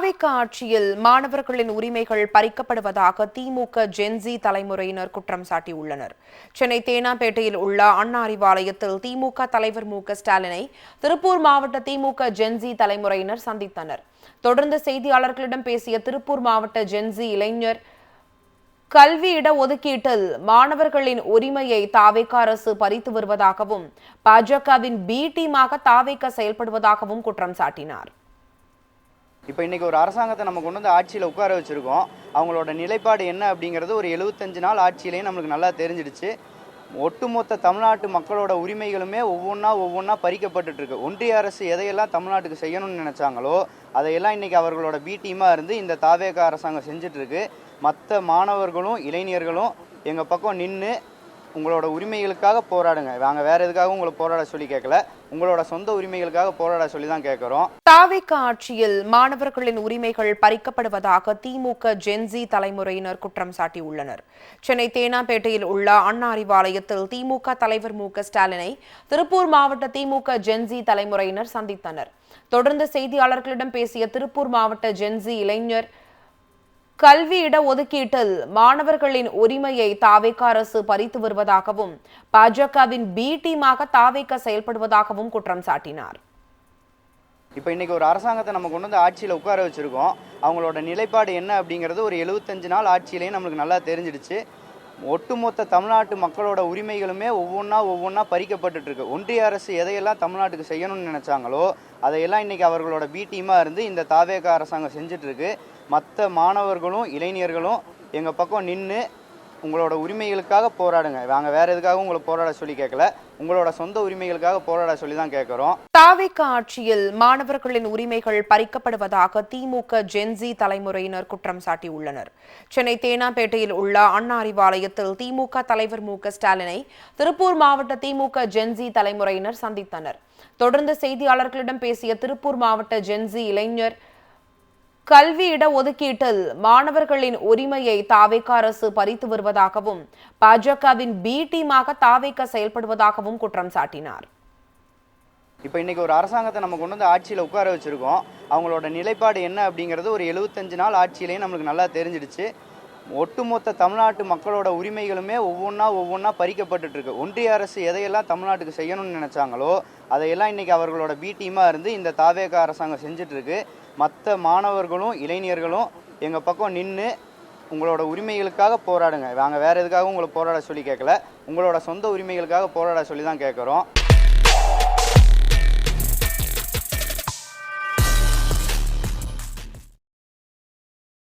தாவேகா ஆட்சியில் மாணவர்களின் உரிமைகள் பறிக்கப்படுவதாக திமுக ஜென்சி தலைமுறையினர் குற்றம் சாட்டியுள்ளனர். சென்னை தேனாம்பேட்டையில் உள்ள அண்ணா அறிவாலயத்தில் திமுக தலைவர் மு.க.ஸ்டாலினை திருப்பூர் மாவட்ட திமுக ஜென்சி தலைமுறையினர் சந்தித்தனர். தொடர்ந்து செய்தியாளர்களிடம் பேசிய திருப்பூர் மாவட்ட ஜென்சி இளைஞர், கல்வி இட ஒதுக்கீட்டில் மாணவர்களின் உரிமையை தாவேகா அரசு பறித்து வருவதாகவும் பாஜகவின் பி டீமாக தாவேகா செயல்படுவதாகவும் குற்றம் சாட்டினார். இப்போ இன்றைக்கி ஒரு அரசாங்கத்தை நம்ம கொண்டு வந்து ஆட்சியில் உட்கார வச்சுருக்கோம். அவங்களோட நிலைப்பாடு என்ன அப்படிங்கிறது ஒரு 75 நாள் ஆட்சியிலேயே நம்மளுக்கு நல்லா தெரிஞ்சிடுச்சு. ஒட்டுமொத்த தமிழ்நாட்டு மக்களோட உரிமைகளுமே ஒவ்வொன்றா பறிக்கப்பட்டுருக்கு. ஒன்றிய அரசு எதையெல்லாம் தமிழ்நாட்டுக்கு செய்யணும்னு நினச்சாங்களோ அதையெல்லாம் இன்றைக்கி அவர்களோட பி டீமாக இருந்து இந்த தாவேகா அரசாங்கம் செஞ்சிட்ருக்கு. மற்ற மாணவர்களும் இளைஞர்களும் எங்கள் பக்கம் நின்று உங்களோட உரிமைகளுக்காக போராடுங்க. நாங்கள் வேற எதுக்காகவும் உங்களை போராட சொல்லி கேட்கல, உங்களோட சொந்த உரிமைகளுக்காக போராட சொல்லி தான் கேட்கிறோம். தாவேகா ஆட்சியில் மாணவர்களின் உரிமைகள் பறிக்கப்படுவதாக திமுக ஜென்சி தலைமுறையினர் குற்றம் சாட்டியுள்ளனர். சென்னை தேனாம்பேட்டையில் உள்ள அண்ணா அறிவாலயத்தில் திமுக தலைவர் மு.க.ஸ்டாலினை திருப்பூர் மாவட்ட திமுக ஜென்சி தலைமுறையினர் சந்தித்தனர். தொடர்ந்து செய்தியாளர்களிடம் பேசிய திருப்பூர் மாவட்ட ஜென்சி இளைஞர், கல்வி இட ஒதுக்கீட்டில் மாணவர்களின் உரிமையை தாவேகா அரசு பறித்து வருவதாகவும் பாஜகவின் பி டீமாக தாவேகா செயல்படுவதாகவும் குற்றம் சாட்டினார். இப்போ இன்றைக்கி ஒரு அரசாங்கத்தை நம்ம கொண்டு வந்து ஆட்சியில் உட்கார வச்சுருக்கோம். அவங்களோட நிலைப்பாடு என்ன அப்படிங்கிறது ஒரு 75 நாள் ஆட்சியிலேயே நம்மளுக்கு நல்லா தெரிஞ்சிடுச்சு. ஒட்டுமொத்த தமிழ்நாட்டு மக்களோட உரிமைகளுமே ஒவ்வொன்றா பறிக்கப்பட்டுருக்கு. ஒன்றிய அரசு எதையெல்லாம் தமிழ்நாட்டுக்கு செய்யணும்னு நினச்சாங்களோ அதையெல்லாம் இன்றைக்கி அவர்களோட பி டீமாக இருந்து இந்த தாவேகா அரசாங்கம் செஞ்சிட்ருக்கு. மற்ற மாணவர்களும் இளைஞர்களும் எங்கள் பக்கம் நின்று உங்களோட உரிமைகளுக்காக போராடுங்க. நாங்கள் வேற எதுக்காகவும் உங்களை போராட சொல்லி கேட்கல, உங்களோட சொந்த உரிமைகளுக்காக போராட சொல்லி தான் கேட்கிறோம். தாவேகா ஆட்சியில் மாணவர்களின் உரிமைகள் பறிக்கப்படுவதாக திமுக ஜென்சி தலைமுறையினர் குற்றம் சாட்டியுள்ளனர். சென்னை தேனாம்பேட்டையில் உள்ள அண்ணா அறிவாலயத்தில் திமுக தலைவர் மு.க.ஸ்டாலினை திருப்பூர் மாவட்ட திமுக ஜென்சி தலைமுறையினர் சந்தித்தனர். தொடர்ந்து செய்தியாளர்களிடம் பேசிய திருப்பூர் மாவட்ட ஜென்சி இளைஞர், கல்வி இட ஒதுக்கீட்டில் மாணவர்களின் உரிமையை தாவேகா அரசு பறித்து வருவதாகவும் பாஜகவின் பி டீமாக தாவேகா செயல்படுவதாகவும் குற்றம் சாட்டினார். இப்போ இன்றைக்கி ஒரு அரசாங்கத்தை நம்ம கொண்டு வந்து ஆட்சியில் உட்கார வச்சுருக்கோம். அவங்களோட நிலைப்பாடு என்ன அப்படிங்கிறது ஒரு 75 நாள் ஆட்சியிலேயே நம்மளுக்கு நல்லா தெரிஞ்சிடுச்சு. ஒட்டுமொத்த தமிழ்நாட்டு மக்களோட உரிமைகளுமே ஒவ்வொன்றா பறிக்கப்பட்டுருக்கு. ஒன்றிய அரசு எதையெல்லாம் தமிழ்நாட்டுக்கு செய்யணும்னு நினச்சாங்களோ அதையெல்லாம் இன்றைக்கி அவர்களோட பி டீமாக இருந்து இந்த தாவேகா அரசாங்கம் செஞ்சிட்ருக்கு. மற்ற மாணவர்களும் இளைஞர்களும் எங்கள் பக்கம் நின்று உங்களோட உரிமைகளுக்காக போராடுங்க. நாங்கள் வேற எதுக்காகவும் உங்களை போராட சொல்லி கேட்கல, உங்களோட சொந்த உரிமைகளுக்காக போராட சொல்லி தான் கேட்குறோம்.